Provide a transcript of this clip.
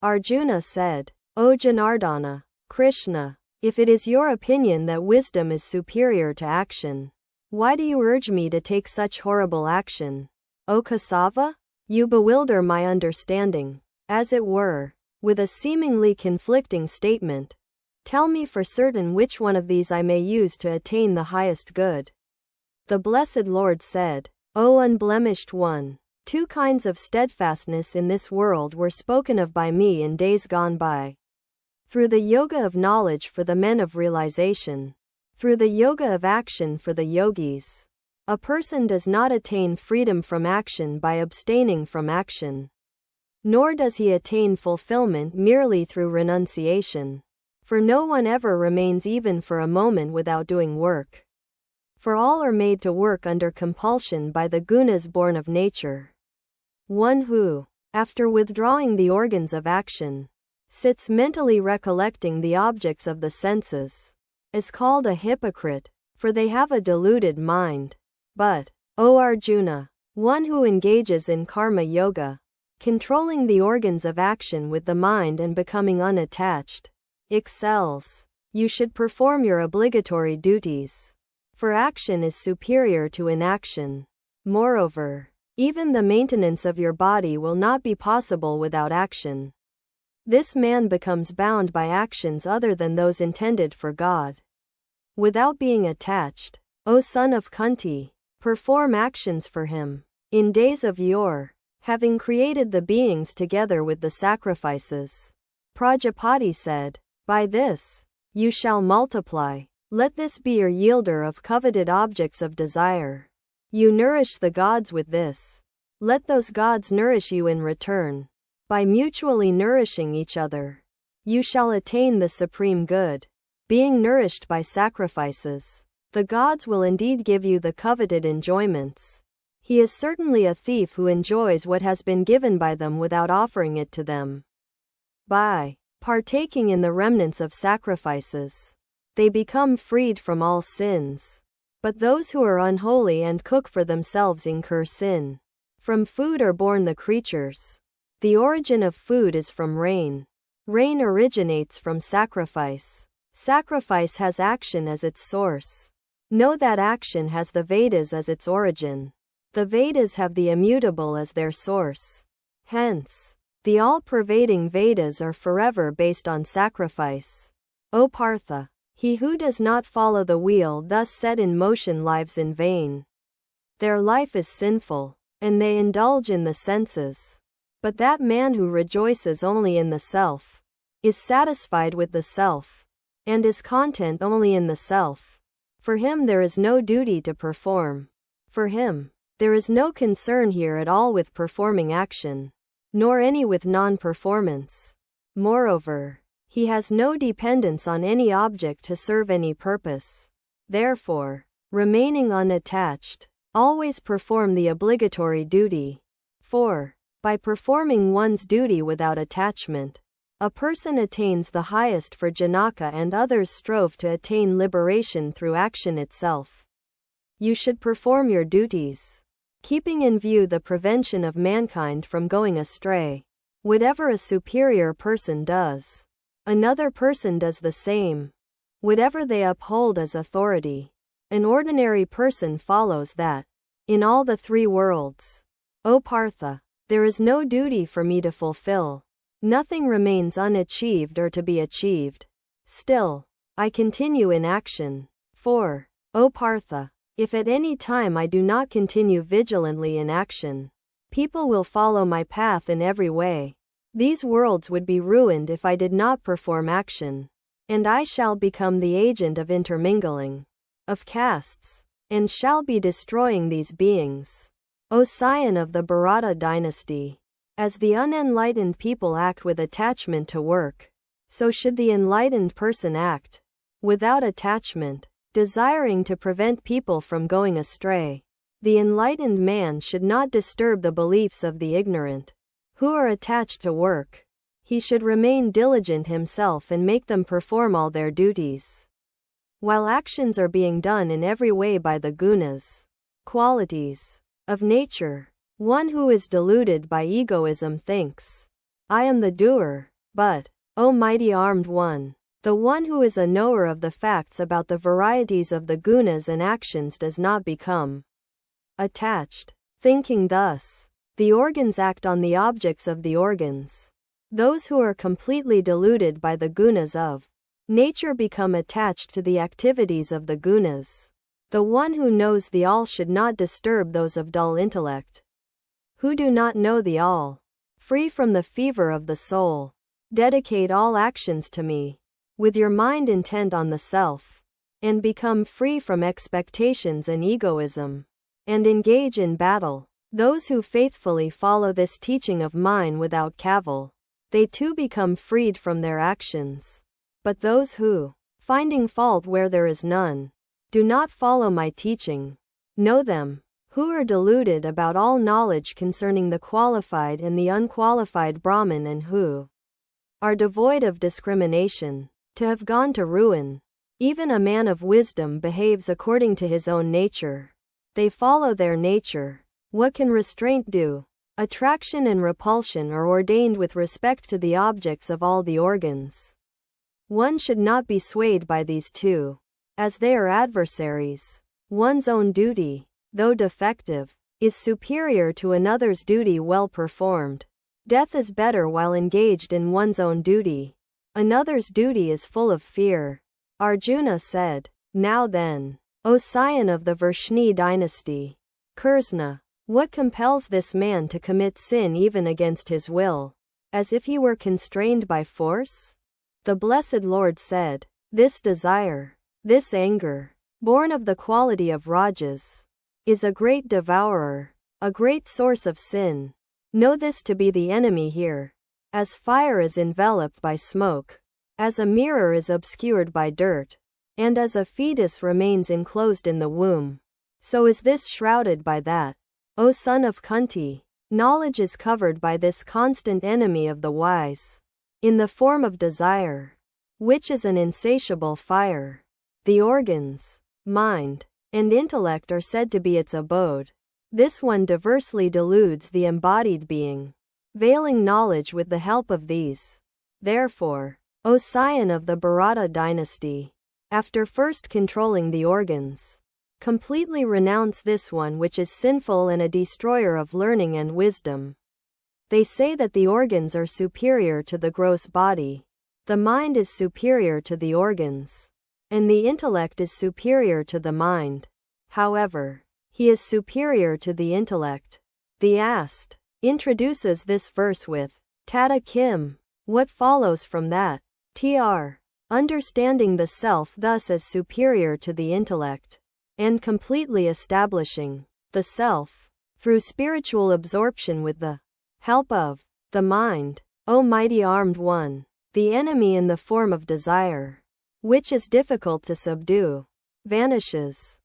Arjuna said, O Janardana, Krishna, if it is your opinion that wisdom is superior to action, why do you urge me to take such horrible action? O Kasava? You bewilder my understanding, as it were, with a seemingly conflicting statement. Tell me for certain which one of these I may use to attain the highest good. The Blessed Lord said, O unblemished one, 2 kinds of steadfastness in this world were spoken of by me in days gone by. Through the yoga of knowledge for the men of realization, through the yoga of action for the yogis. A person does not attain freedom from action by abstaining from action. Nor does he attain fulfillment merely through renunciation. For no one ever remains even for a moment without doing work. For all are made to work under compulsion by the gunas born of nature. One who, after withdrawing the organs of action, sits mentally recollecting the objects of the senses, is called a hypocrite, for they have a deluded mind. But, O Arjuna, one who engages in karma yoga, controlling the organs of action with the mind and becoming unattached, excels. You should perform your obligatory duties, for action is superior to inaction. Moreover, even the maintenance of your body will not be possible without action. This man becomes bound by actions other than those intended for God. Without being attached, O son of Kunti, perform actions for him. In days of yore, having created the beings together with the sacrifices, Prajapati said, by this, you shall multiply. Let this be your yielder of coveted objects of desire. You nourish the gods with this. Let those gods nourish you in return. By mutually nourishing each other, you shall attain the supreme good. Being nourished by sacrifices, the gods will indeed give you the coveted enjoyments. He is certainly a thief who enjoys what has been given by them without offering it to them. By partaking in the remnants of sacrifices, they become freed from all sins. But those who are unholy and cook for themselves incur sin. From food are born the creatures. The origin of food is from rain. Rain originates from sacrifice. Sacrifice has action as its source. Know that action has the Vedas as its origin. The Vedas have the immutable as their source. Hence, the all-pervading Vedas are forever based on sacrifice. O Partha, he who does not follow the wheel thus set in motion lives in vain. Their life is sinful, and they indulge in the senses. But that man who rejoices only in the self, is satisfied with the self, and is content only in the self. For him there is no duty to perform. For him, there is no concern here at all with performing action, nor any with non-performance. Moreover, he has no dependence on any object to serve any purpose. Therefore, remaining unattached, always perform the obligatory duty. For, by performing one's duty without attachment, a person attains the highest, for Janaka and others strove to attain liberation through action itself. You should perform your duties, keeping in view the prevention of mankind from going astray. Whatever a superior person does, another person does the same. Whatever they uphold as authority, an ordinary person follows that. In all the 3 worlds, O Partha, there is no duty for me to fulfill. Nothing remains unachieved or to be achieved. Still, I continue in action. For, O Partha, if at any time I do not continue vigilantly in action, people will follow my path in every way. These worlds would be ruined if I did not perform action. And I shall become the agent of intermingling of castes, and shall be destroying these beings. O scion of the Bharata dynasty, as the unenlightened people act with attachment to work, so should the enlightened person act, without attachment, desiring to prevent people from going astray. The enlightened man should not disturb the beliefs of the ignorant, who are attached to work. He should remain diligent himself and make them perform all their duties. While actions are being done in every way by the gunas, qualities, of nature, one who is deluded by egoism thinks, I am the doer, But, O mighty armed one, the one who is a knower of the facts about the varieties of the gunas and actions does not become attached. Thinking thus, the organs act on the objects of the organs. Those who are completely deluded by the gunas of nature become attached to the activities of the gunas. The one who knows the all should not disturb those of dull intellect, who do not know the all. Free from the fever of the soul, dedicate all actions to me, with your mind intent on the self, and become free from expectations and egoism, and engage in battle. Those who faithfully follow this teaching of mine without cavil, they too become freed from their actions. But those who, finding fault where there is none, do not follow my teaching, know them, who are deluded about all knowledge concerning the qualified and the unqualified Brahman, and who are devoid of discrimination, to have gone to ruin. Even a man of wisdom behaves according to his own nature. They follow their nature. What can restraint do? Attraction and repulsion are ordained with respect to the objects of all the organs. One should not be swayed by these two, as they are adversaries. One's own duty, though defective, is superior to another's duty well performed. Death is better while engaged in one's own duty. Another's duty is full of fear. Arjuna said, "Now then, O scion of the Varshni dynasty, Krishna, what compels this man to commit sin even against his will, as if he were constrained by force?" The blessed Lord said, "This desire, this anger, born of the quality of rajas, is a great devourer, a great source of sin. Know this to be the enemy here. As fire is enveloped by smoke, as a mirror is obscured by dirt, and as a fetus remains enclosed in the womb, so is this shrouded by that. O son of Kunti, knowledge is covered by this constant enemy of the wise, in the form of desire, which is an insatiable fire. The organs, mind, and intellect are said to be its abode. This one diversely deludes the embodied being, veiling knowledge with the help of these. Therefore, O scion of the Bharata dynasty, after first controlling the organs, completely renounce this one which is sinful and a destroyer of learning and wisdom. They say that the organs are superior to the gross body, the mind is superior to the organs, and the intellect is superior to the mind. However, he is superior to the intellect. The Ast introduces this verse with, Tata Kim, what follows from that? Tr. Understanding the self thus as superior to the intellect, and completely establishing the self through spiritual absorption with the help of the mind. O mighty armed one, the enemy in the form of desire, which is difficult to subdue, vanishes.